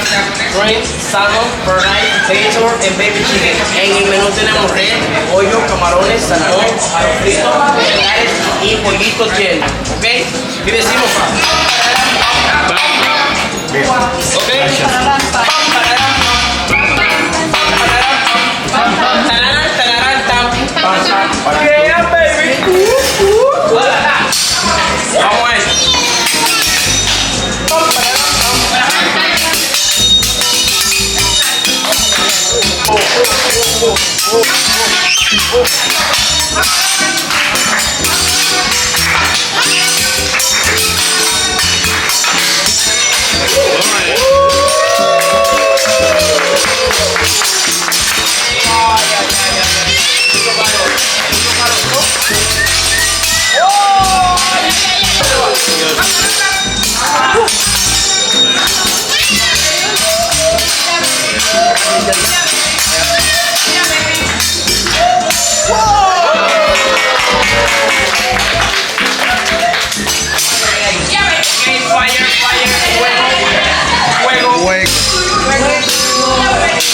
shrimp, salmon, fried, potato, and baby chicken. En el menú tenemos red, pollo, camarones, salmón, arroz frito, vegetales y pollito lleno. ¿Ok? Y decimos ¿ok? Yeah, baby. Vamos a ver.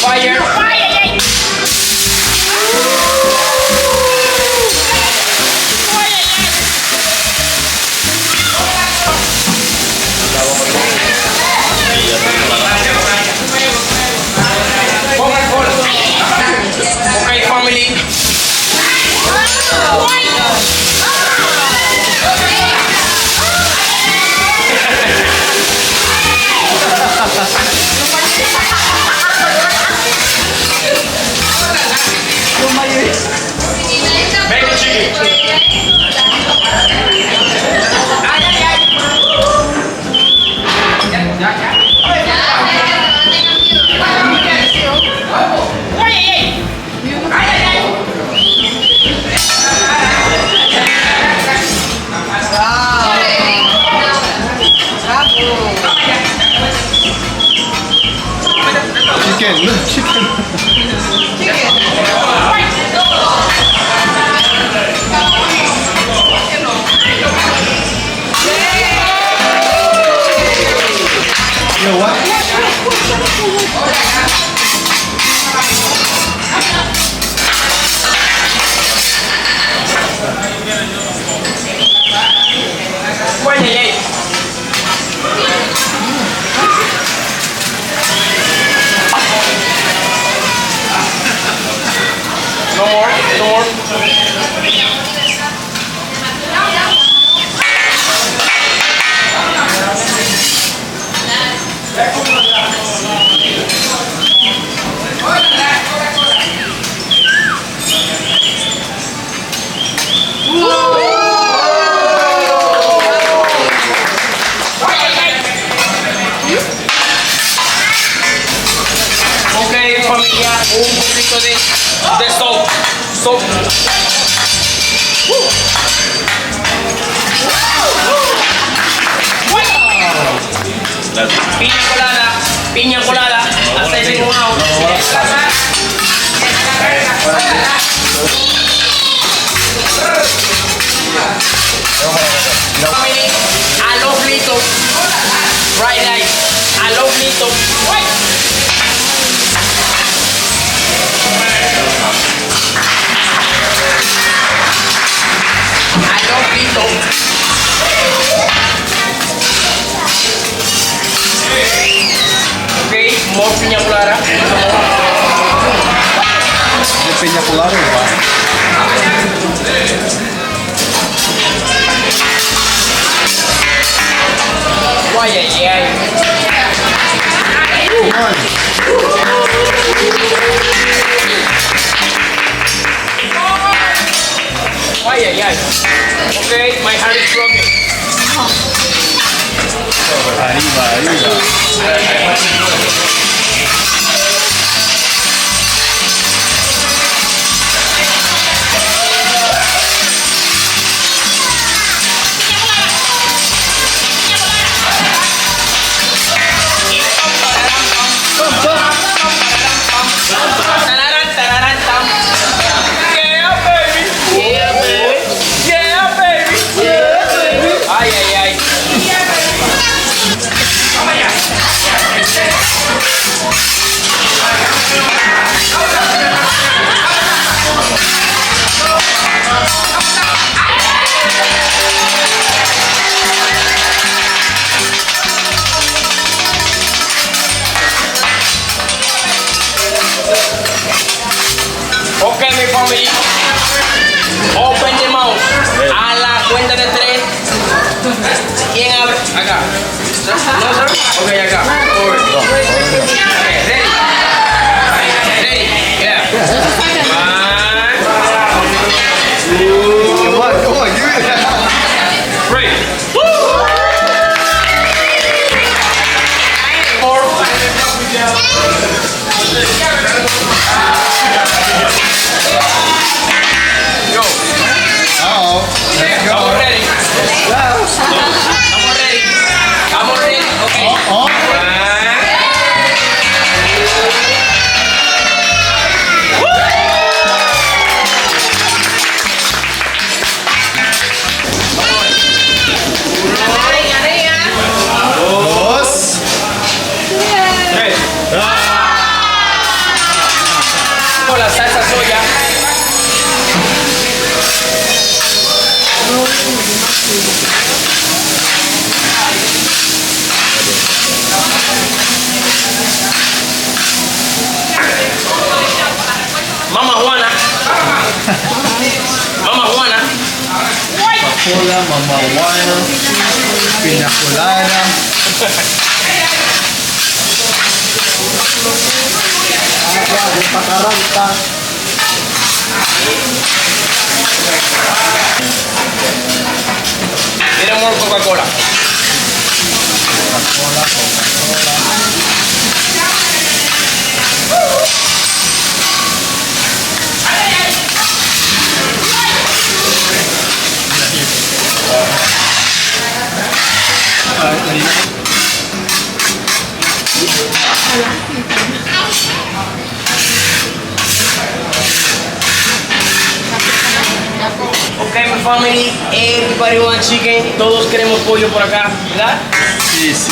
Fire. Okay, family. Baby chicken. Chicken. You know what? No more. Ok, familia, un poquito de salt. Piña colada, aceite limón. A los litos, right light, a los litos, ok, more piña colada. De piña colada igual. Ay, ay, ay. Ay, ay, ay. Okay, my heart is broken. Arriba. Yeah, baby. Yeah, baby. Yeah, baby. No, sir? Okay, I got it. Don't worry. Okay, ready? Ready? Yeah. Come on, give it. 3. Four. Go. Oh, let's Come on, go. ready? Come on, ready? Come on, ready? Okay. Oh. Dos. Tres. Con la salsa soya. Mama Juana. Mama Juana. Coca-Cola, Mama Juana, Piña Colada. Tiene more Coca-Cola. Okay, my family, everybody want chicken. Todos queremos pollo por acá, ¿verdad? Sí, sí.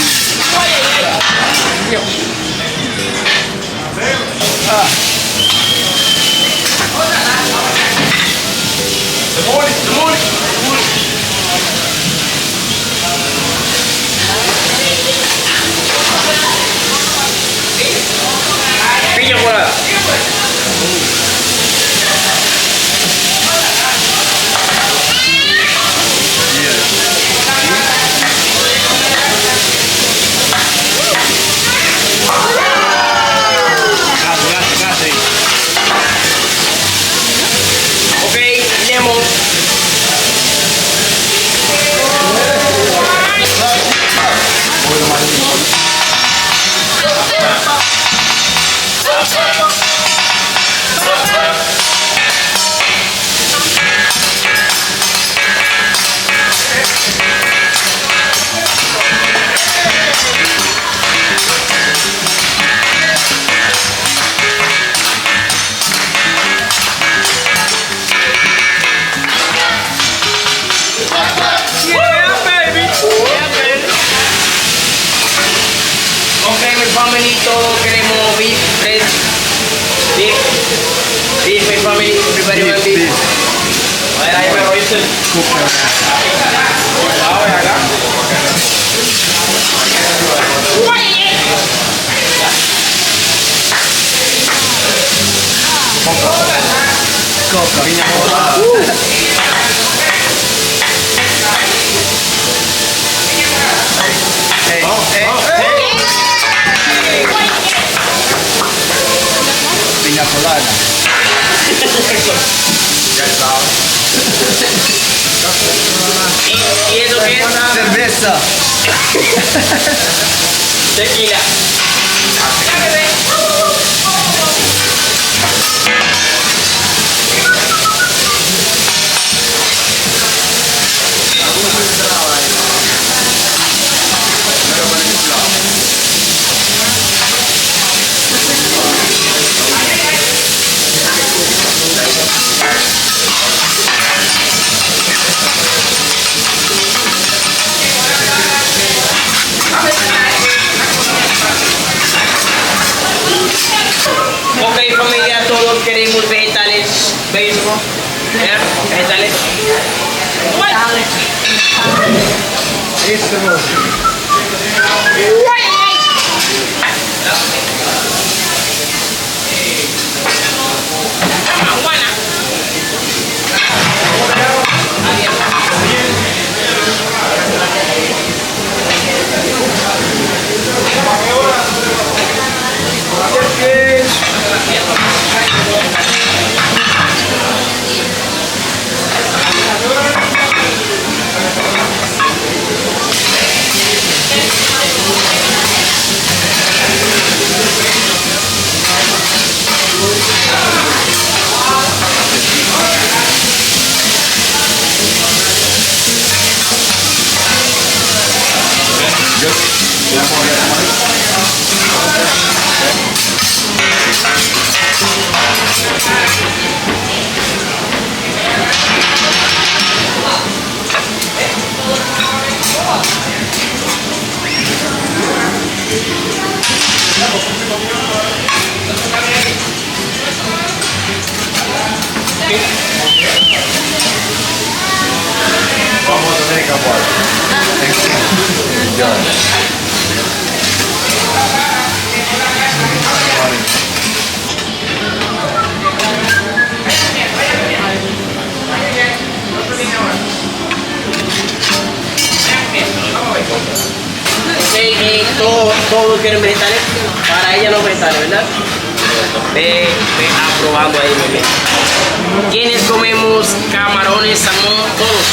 Piña colada. Okay, lemon. Okay, mi family, todos queremos beef, red, beef, beef, mi family, everybody want beef. A ver, ahí me voy a hacer. Ahora acá. Coca, piña colada. Piña colada. ¿Y eso qué es? Cerveza. Tequila. Ok, familia, todos queremos vegetales. Vegetable. ¿Ya? Vegetales. Vamos Dominican water. Enjoy. Todos quieren vegetales, para ella no vegetales, ¿verdad? Ve aprobando ahí, muy bien. ¿Quiénes comemos camarones, salmón, todos?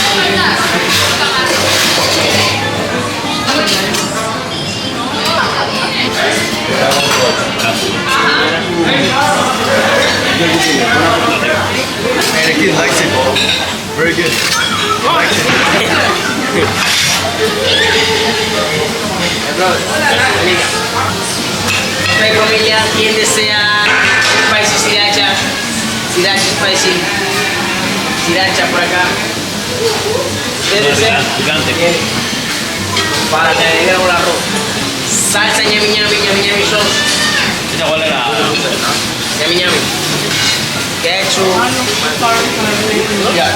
And the kid likes it. Very good. Likes it. Ok, familia, ¿quién desea spicy sriracha? Sriracha spicy. Sriracha por acá. ¿Quién desea? Gigante. Bien. Para que agreguemos el arroz. Salsa ñami ñami ñami ñami sauce. ¿Esta cuál era? Ñami ñami. Ketchup. Ya.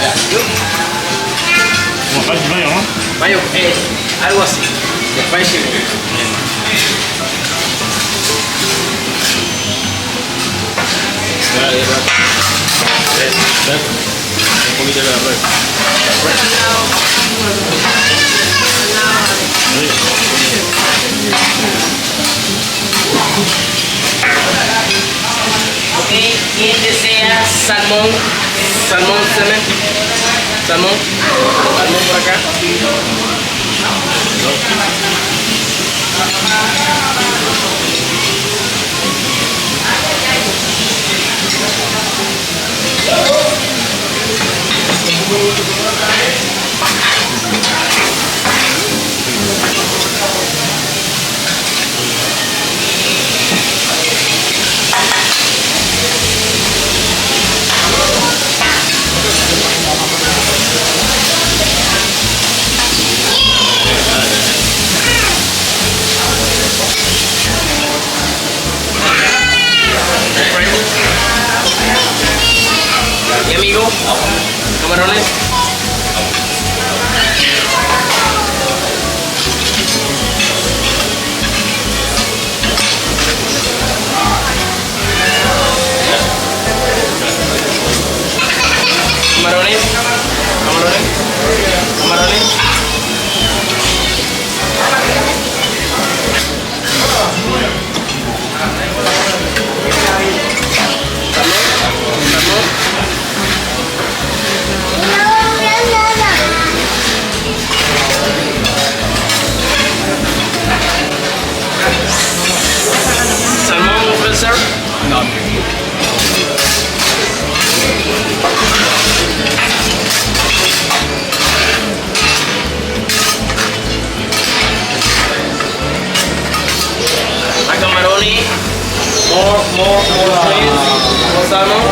Como spicy mayo, ¿no? Mayo, algo así. Spicy. Un poquito de arroz. Ok, ¿quién desea salmón? Salmón, salmón por acá. Mi amigo, camarones. Camarones. Salmón, ofrecer. No. Macaroni, more please, more salmon.